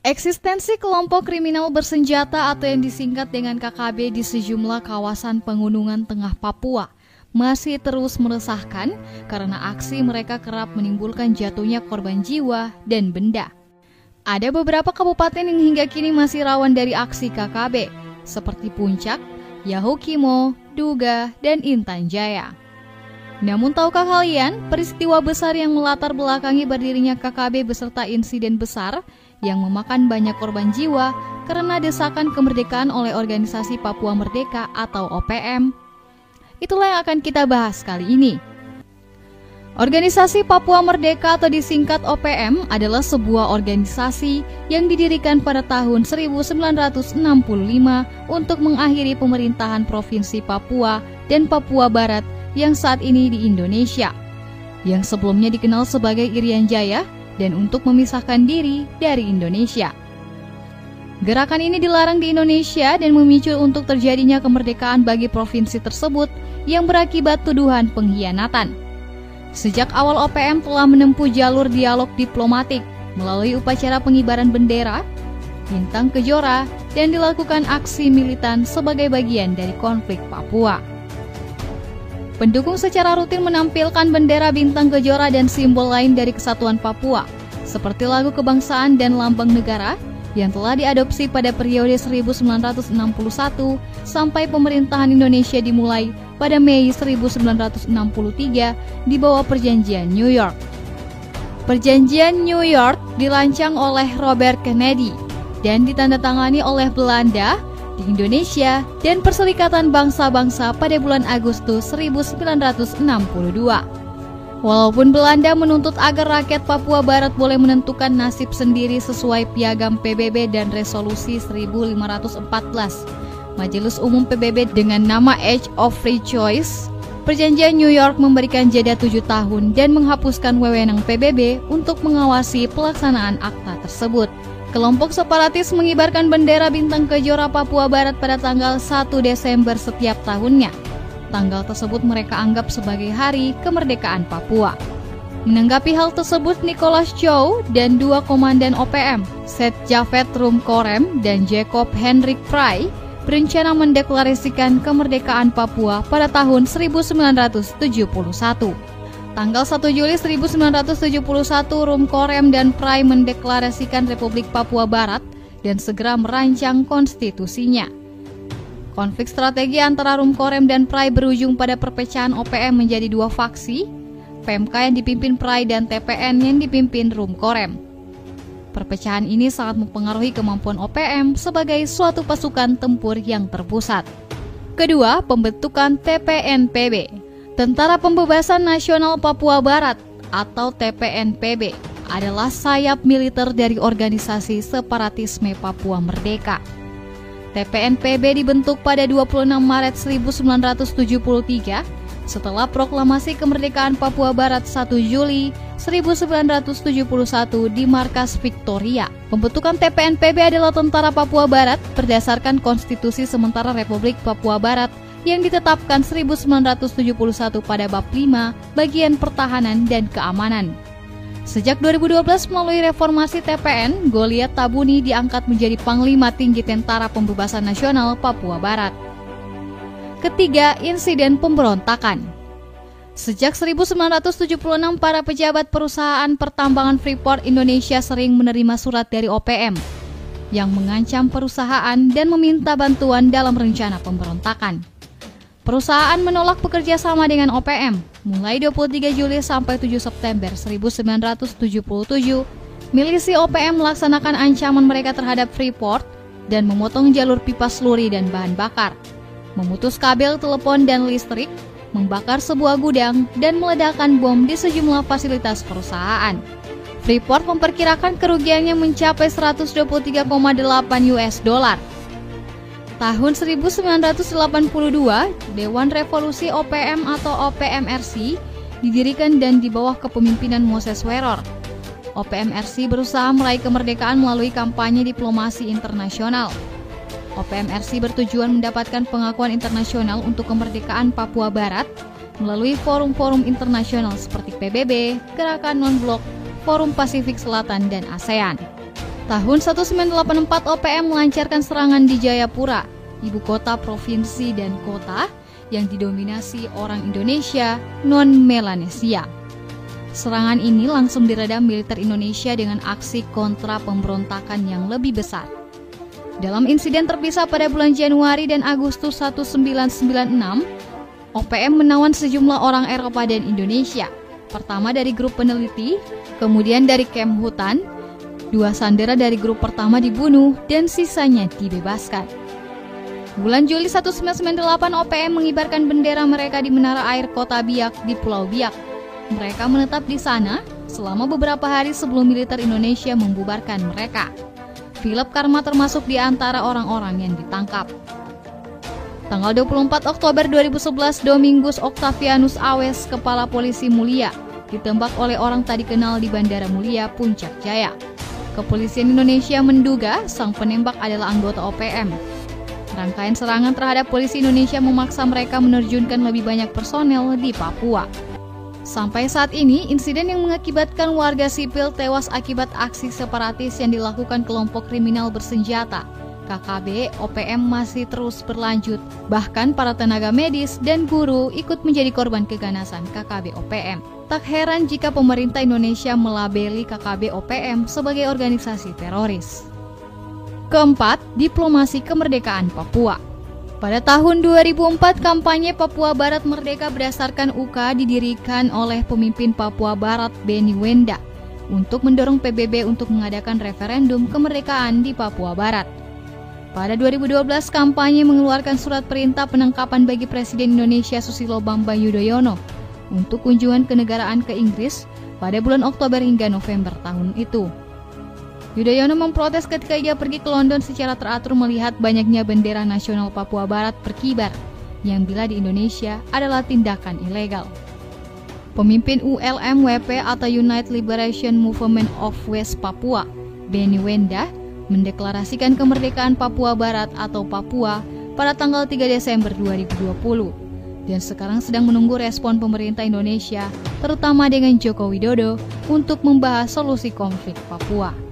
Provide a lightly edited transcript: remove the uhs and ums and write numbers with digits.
Eksistensi kelompok kriminal bersenjata atau yang disingkat dengan KKB di sejumlah kawasan pegunungan tengah Papua masih terus meresahkan karena aksi mereka kerap menimbulkan jatuhnya korban jiwa dan benda. Ada beberapa kabupaten yang hingga kini masih rawan dari aksi KKB, seperti Puncak, Yahukimo, Duga, dan Intan Jaya. Namun tahukah kalian peristiwa besar yang melatar belakangi berdirinya KKB beserta insiden besar yang memakan banyak korban jiwa karena desakan kemerdekaan oleh Organisasi Papua Merdeka atau OPM? Itulah yang akan kita bahas kali ini. Organisasi Papua Merdeka atau disingkat OPM adalah sebuah organisasi yang didirikan pada tahun 1965 untuk mengakhiri pemerintahan Provinsi Papua dan Papua Barat yang saat ini di Indonesia, yang sebelumnya dikenal sebagai Irian Jaya, dan untuk memisahkan diri dari Indonesia. Gerakan ini dilarang di Indonesia dan memicu untuk terjadinya kemerdekaan bagi provinsi tersebut yang berakibat tuduhan pengkhianatan. Sejak awal OPM telah menempuh jalur dialog diplomatik melalui upacara pengibaran bendera, bintang kejora, dan dilakukan aksi militan sebagai bagian dari konflik Papua. Pendukung secara rutin menampilkan bendera, bintang kejora, dan simbol lain dari kesatuan Papua, seperti lagu kebangsaan dan lambang negara yang telah diadopsi pada periode 1961 sampai pemerintahan Indonesia dimulai pada Mei 1963 di bawah Perjanjian New York. Perjanjian New York dirancang oleh Robert Kennedy dan ditandatangani oleh Belanda di Indonesia dan Perserikatan Bangsa-Bangsa pada bulan Agustus 1962. Walaupun Belanda menuntut agar rakyat Papua Barat boleh menentukan nasib sendiri sesuai piagam PBB dan resolusi 1514 Majelis Umum PBB dengan nama Age of Free Choice, Perjanjian New York memberikan jeda 7 tahun dan menghapuskan wewenang PBB untuk mengawasi pelaksanaan akta tersebut. Kelompok separatis mengibarkan bendera bintang kejora Papua Barat pada tanggal 1 Desember setiap tahunnya. Tanggal tersebut mereka anggap sebagai hari kemerdekaan Papua. Menanggapi hal tersebut, Nicholas Chow dan dua komandan OPM, Seth Javed Rumkorem dan Jacob Hendrik Fry, berencana mendeklarasikan kemerdekaan Papua pada tahun 1971. Tanggal 1 Juli 1971, Rumkorem dan Fry mendeklarasikan Republik Papua Barat dan segera merancang konstitusinya. Konflik strategi antara Rumkorem dan Fry berujung pada perpecahan OPM menjadi dua faksi, PMK yang dipimpin Fry dan TPN yang dipimpin Rumkorem. Perpecahan ini sangat mempengaruhi kemampuan OPM sebagai suatu pasukan tempur yang terpusat. Kedua, pembentukan TPNPB. Tentara Pembebasan Nasional Papua Barat atau TPNPB adalah sayap militer dari organisasi separatisme Papua Merdeka. TPNPB dibentuk pada 26 Maret 1973 setelah proklamasi kemerdekaan Papua Barat 1 Juli 1971 di Markas Victoria. Pembentukan TPNPB adalah Tentara Papua Barat berdasarkan Konstitusi Sementara Republik Papua Barat yang ditetapkan 1971 pada bab 5 bagian pertahanan dan keamanan. Sejak 2012 melalui reformasi TPN, Goliat Tabuni diangkat menjadi Panglima Tinggi Tentara Pembebasan Nasional Papua Barat. Ketiga, insiden pemberontakan. Sejak 1976 para pejabat perusahaan pertambangan Freeport Indonesia sering menerima surat dari OPM yang mengancam perusahaan dan meminta bantuan dalam rencana pemberontakan. Perusahaan menolak bekerja sama dengan OPM. Mulai 23 Juli sampai 7 September 1977, milisi OPM melaksanakan ancaman mereka terhadap Freeport dan memotong jalur pipa sluri dan bahan bakar, memutus kabel telepon dan listrik, membakar sebuah gudang, dan meledakkan bom di sejumlah fasilitas perusahaan. Freeport memperkirakan kerugiannya mencapai 123,8 US dollar. Tahun 1982, Dewan Revolusi OPM atau OPMRC didirikan dan di bawah kepemimpinan Moses Weror. OPMRC berusaha meraih kemerdekaan melalui kampanye diplomasi internasional. OPMRC bertujuan mendapatkan pengakuan internasional untuk kemerdekaan Papua Barat melalui forum-forum internasional seperti PBB, Gerakan Non-Blok, Forum Pasifik Selatan, dan ASEAN. Tahun 1984 OPM melancarkan serangan di Jayapura, ibu kota provinsi dan kota yang didominasi orang Indonesia non-Melanesia. Serangan ini langsung diredam militer Indonesia dengan aksi kontra pemberontakan yang lebih besar. Dalam insiden terpisah pada bulan Januari dan Agustus 1996, OPM menawan sejumlah orang Eropa dan Indonesia. Pertama dari grup peneliti, kemudian dari Kemhutan. 2 sandera dari grup pertama dibunuh dan sisanya dibebaskan. Bulan Juli 1998, OPM mengibarkan bendera mereka di Menara Air Kota Biak di Pulau Biak. Mereka menetap di sana selama beberapa hari sebelum militer Indonesia membubarkan mereka. Philip Karma termasuk di antara orang-orang yang ditangkap. Tanggal 24 Oktober 2011, Domingus Octavianus Awes, kepala polisi Mulia, ditembak oleh orang tak dikenal di Bandara Mulia, Puncak Jaya. Kepolisian Indonesia menduga sang penembak adalah anggota OPM. Rangkaian serangan terhadap polisi Indonesia memaksa mereka menerjunkan lebih banyak personel di Papua. Sampai saat ini, insiden yang mengakibatkan warga sipil tewas akibat aksi separatis yang dilakukan kelompok kriminal bersenjata KKB OPM masih terus berlanjut. Bahkan para tenaga medis dan guru ikut menjadi korban keganasan KKB OPM. Tak heran jika pemerintah Indonesia melabeli KKB OPM sebagai organisasi teroris. Keempat, diplomasi kemerdekaan Papua. Pada tahun 2004, kampanye Papua Barat Merdeka berdasarkan UK didirikan oleh pemimpin Papua Barat Benny Wenda untuk mendorong PBB untuk mengadakan referendum kemerdekaan di Papua Barat. Pada 2012, kampanye mengeluarkan surat perintah penangkapan bagi Presiden Indonesia Susilo Bambang Yudhoyono untuk kunjungan kenegaraan ke Inggris pada bulan Oktober hingga November tahun itu. Yudhoyono memprotes ketika ia pergi ke London secara teratur melihat banyaknya bendera nasional Papua Barat berkibar, yang bila di Indonesia adalah tindakan ilegal. Pemimpin ULM-WP atau United Liberation Movement of West Papua, Benny Wenda, mendeklarasikan kemerdekaan Papua Barat atau Papua pada tanggal 3 Desember 2020. Dan sekarang sedang menunggu respon pemerintah Indonesia, terutama dengan Joko Widodo, untuk membahas solusi konflik Papua.